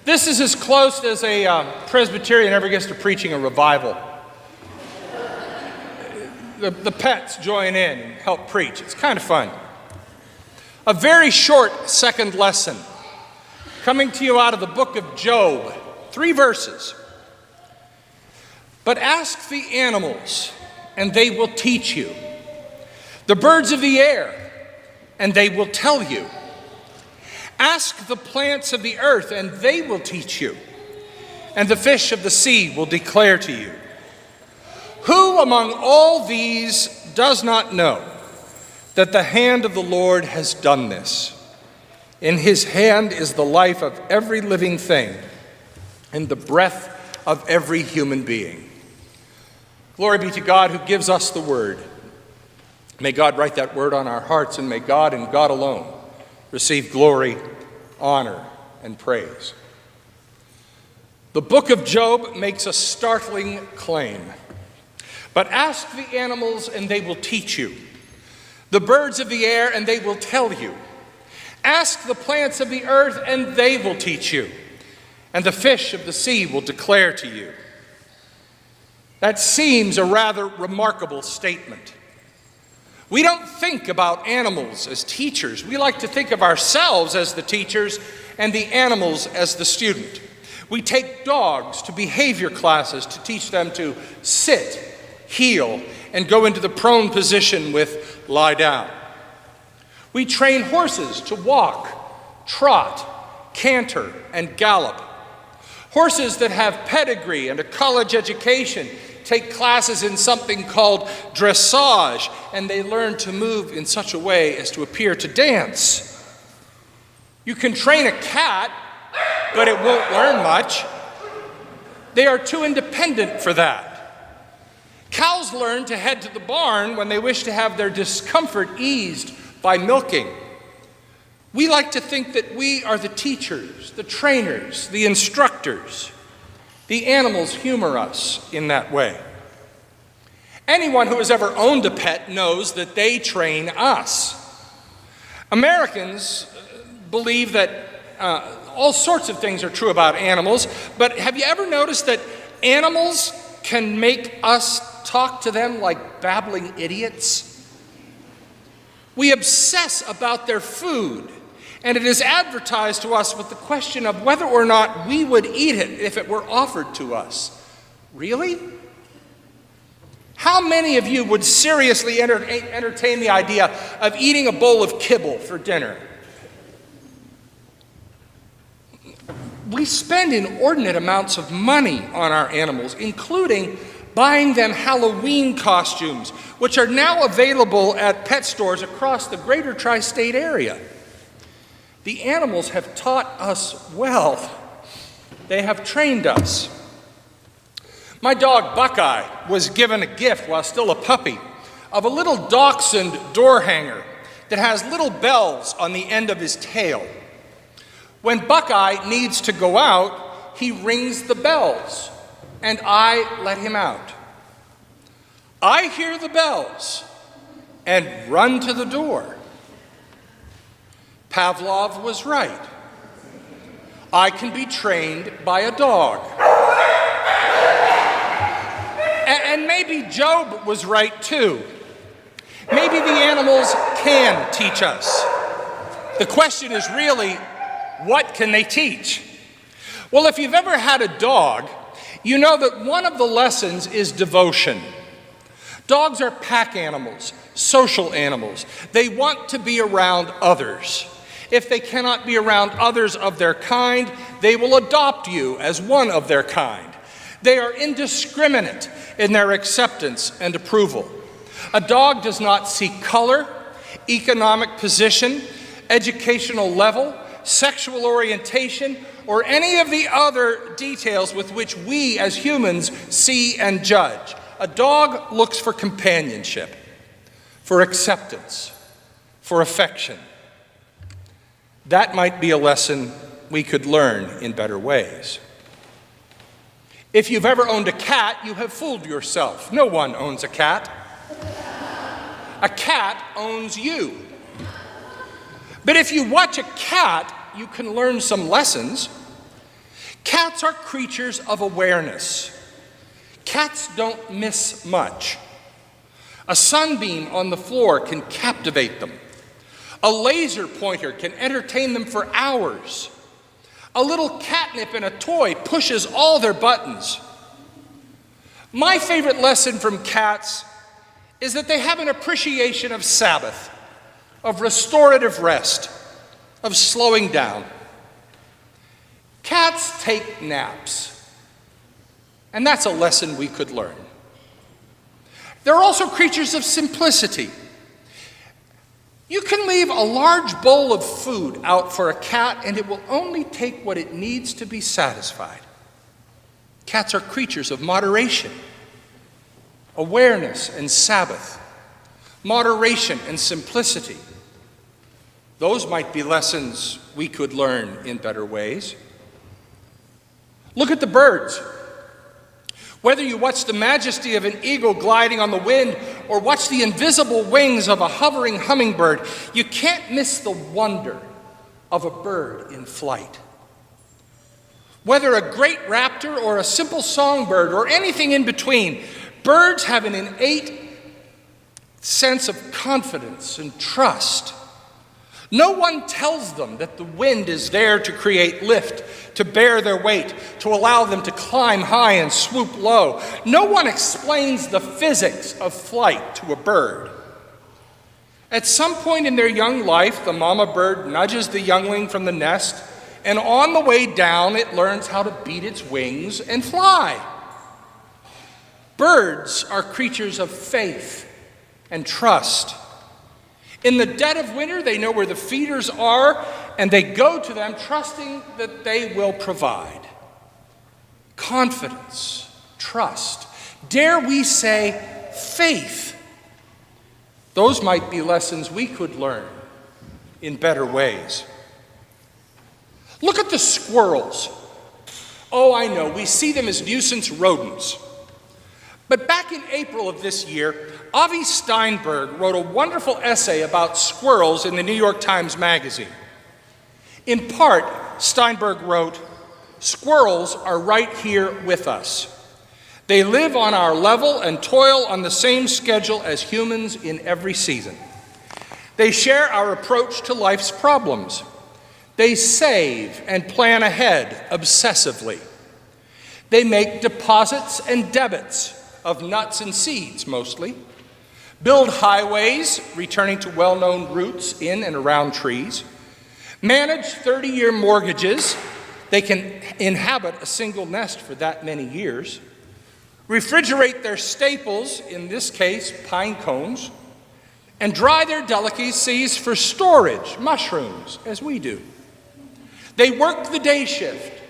This is as close as a Presbyterian ever gets to preaching a revival. The pets join in and help preach. It's kind of fun. A very short second lesson coming to you out of the book of Job. 3 verses. But ask the animals, and they will teach you. The birds of the air, and they will tell you. Ask the plants of the earth, and they will teach you. And the fish of the sea will declare to you. Who among all these does not know that the hand of the Lord has done this? In his hand is the life of every living thing, and the breath of every human being. Glory be to God who gives us the word. May God write that word on our hearts, and may God and God alone receive glory, honor, and praise. The book of Job makes a startling claim. But ask the animals, and they will teach you. The birds of the air, and they will tell you. Ask the plants of the earth, and they will teach you. And the fish of the sea will declare to you. That seems a rather remarkable statement. We don't think about animals as teachers. We like to think of ourselves as the teachers and the animals as the student. We take dogs to behavior classes to teach them to sit, heel, and go into the prone position with lie down. We train horses to walk, trot, canter, and gallop. Horses that have pedigree and a college education take classes in something called dressage, and they learn to move in such a way as to appear to dance. You can train a cat, but it won't learn much. They are too independent for that. Cows learn to head to the barn when they wish to have their discomfort eased by milking. We like to think that we are the teachers, the trainers, the instructors. The animals humor us in that way. Anyone who has ever owned a pet knows that they train us. Americans believe that all sorts of things are true about animals, but have you ever noticed that animals can make us talk to them like babbling idiots? We obsess about their food, and it is advertised to us with the question of whether or not we would eat it if it were offered to us. Really? How many of you would seriously entertain the idea of eating a bowl of kibble for dinner? We spend inordinate amounts of money on our animals, including buying them Halloween costumes, which are now available at pet stores across the greater tri-state area. The animals have taught us well. They have trained us. My dog Buckeye was given a gift while still a puppy of a little dachshund door hanger that has little bells on the end of his tail. When Buckeye needs to go out, he rings the bells, and I let him out. I hear the bells and run to the door. Pavlov was right. I can be trained by a dog. And maybe Job was right too. Maybe the animals can teach us. The question is really, what can they teach? Well, if you've ever had a dog, you know that one of the lessons is devotion. Dogs are pack animals, social animals. They want to be around others. If they cannot be around others of their kind, they will adopt you as one of their kind. They are indiscriminate in their acceptance and approval. A dog does not seek color, economic position, educational level, sexual orientation, or any of the other details with which we as humans see and judge. A dog looks for companionship, for acceptance, for affection. That might be a lesson we could learn in better ways. If you've ever owned a cat, you have fooled yourself. No one owns a cat. A cat owns you. But if you watch a cat, you can learn some lessons. Cats are creatures of awareness. Cats don't miss much. A sunbeam on the floor can captivate them. A laser pointer can entertain them for hours. A little catnip in a toy pushes all their buttons. My favorite lesson from cats is that they have an appreciation of Sabbath, of restorative rest, of slowing down. Cats take naps, and that's a lesson we could learn. They're also creatures of simplicity. You can leave a large bowl of food out for a cat, and it will only take what it needs to be satisfied. Cats are creatures of moderation, awareness and Sabbath, moderation and simplicity. Those might be lessons we could learn in better ways. Look at the birds. Whether you watch the majesty of an eagle gliding on the wind or watch the invisible wings of a hovering hummingbird, you can't miss the wonder of a bird in flight. Whether a great raptor or a simple songbird or anything in between, birds have an innate sense of confidence and trust. No one tells them that the wind is there to create lift, to bear their weight, to allow them to climb high and swoop low. No one explains the physics of flight to a bird. At some point in their young life, the mama bird nudges the youngling from the nest, and on the way down, it learns how to beat its wings and fly. Birds are creatures of faith and trust. In the dead of winter, they know where the feeders are, and they go to them trusting that they will provide. Confidence, trust, dare we say faith. Those might be lessons we could learn in better ways. Look at the squirrels. Oh, I know, we see them as nuisance rodents. But back in April of this year, Avi Steinberg wrote a wonderful essay about squirrels in the New York Times Magazine. In part, Steinberg wrote, "Squirrels are right here with us. They live on our level and toil on the same schedule as humans in every season. They share our approach to life's problems. They save and plan ahead obsessively. They make deposits and debits of nuts and seeds mostly, build highways returning to well-known routes in and around trees, manage 30-year mortgages, they can inhabit a single nest for that many years, refrigerate their staples, in this case pine cones, and dry their delicacies for storage, mushrooms, as we do. They work the day shift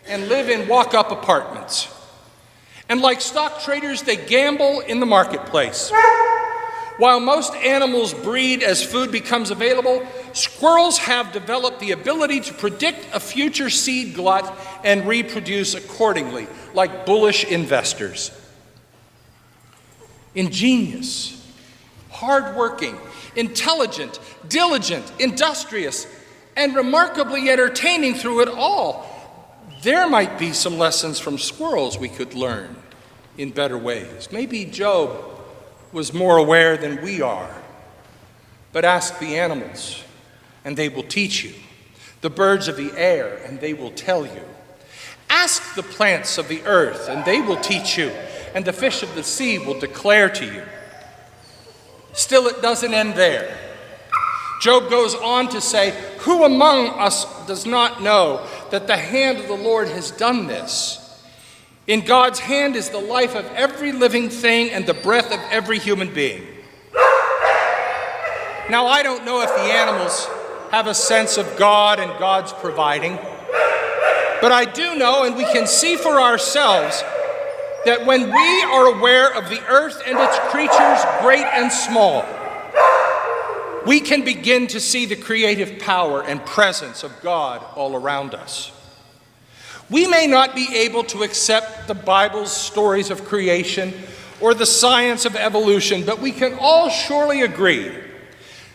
and live in walk-up apartments. And like stock traders, they gamble in the marketplace. While most animals breed as food becomes available, squirrels have developed the ability to predict a future seed glut and reproduce accordingly, like bullish investors. Ingenious, hardworking, intelligent, diligent, industrious, and remarkably entertaining through it all. There might be some lessons from squirrels we could learn in better ways. Maybe Job was more aware than we are. But ask the animals, and they will teach you. The birds of the air, and they will tell you. Ask the plants of the earth, and they will teach you. And the fish of the sea will declare to you. Still, it doesn't end there. Job goes on to say, "Who among us does not know that the hand of the Lord has done this? In God's hand is the life of every living thing and the breath of every human being." Now, I don't know if the animals have a sense of God and God's providing, but I do know, and we can see for ourselves, that when we are aware of the earth and its creatures, great and small, we can begin to see the creative power and presence of God all around us. We may not be able to accept the Bible's stories of creation or the science of evolution, but we can all surely agree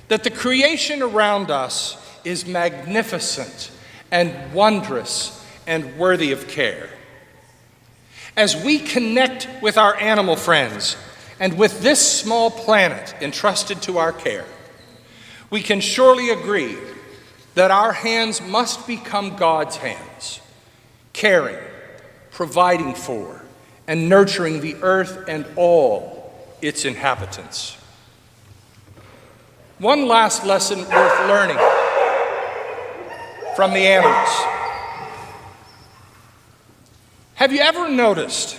that the creation around us is magnificent and wondrous and worthy of care. As we connect with our animal friends and with this small planet entrusted to our care, we can surely agree that our hands must become God's hands, caring, providing for, and nurturing the earth and all its inhabitants. One last lesson worth learning from the animals. Have you ever noticed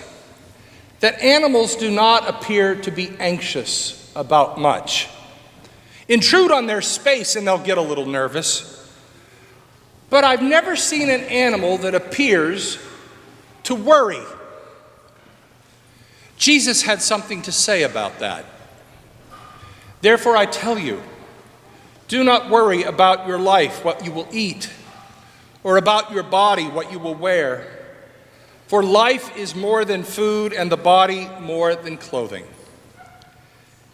that animals do not appear to be anxious about much? Intrude on their space and they'll get a little nervous. But I've never seen an animal that appears to worry. Jesus had something to say about that. Therefore, I tell you, do not worry about your life, what you will eat, or about your body, what you will wear. For life is more than food, and the body more than clothing.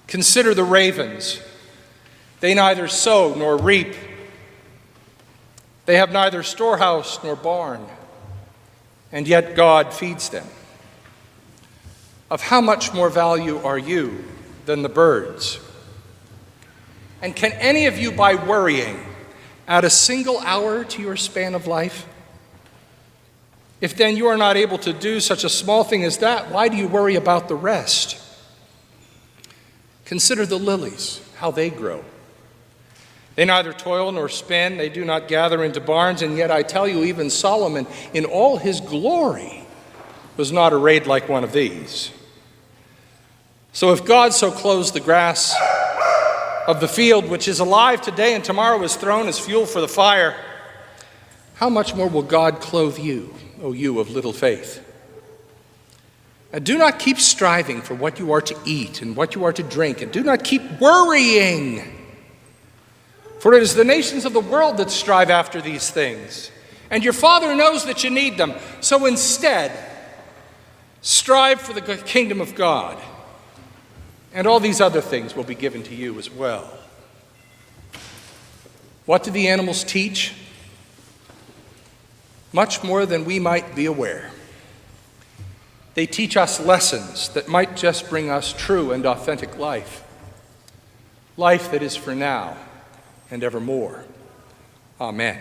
Consider the ravens. They neither sow nor reap. They have neither storehouse nor barn, and yet God feeds them. Of how much more value are you than the birds? And can any of you, by worrying, add a single hour to your span of life? If then you are not able to do such a small thing as that, why do you worry about the rest? Consider the lilies, how they grow. They neither toil nor spin, they do not gather into barns, and yet I tell you, even Solomon, in all his glory, was not arrayed like one of these. So if God so clothes the grass of the field, which is alive today and tomorrow is thrown as fuel for the fire, how much more will God clothe you, O you of little faith? And do not keep striving for what you are to eat and what you are to drink, and do not keep worrying. For it is the nations of the world that strive after these things, and your Father knows that you need them. So instead, strive for the kingdom of God, and all these other things will be given to you as well. What do the animals teach? Much more than we might be aware. They teach us lessons that might just bring us true and authentic life. Life that is for now and evermore. Amen.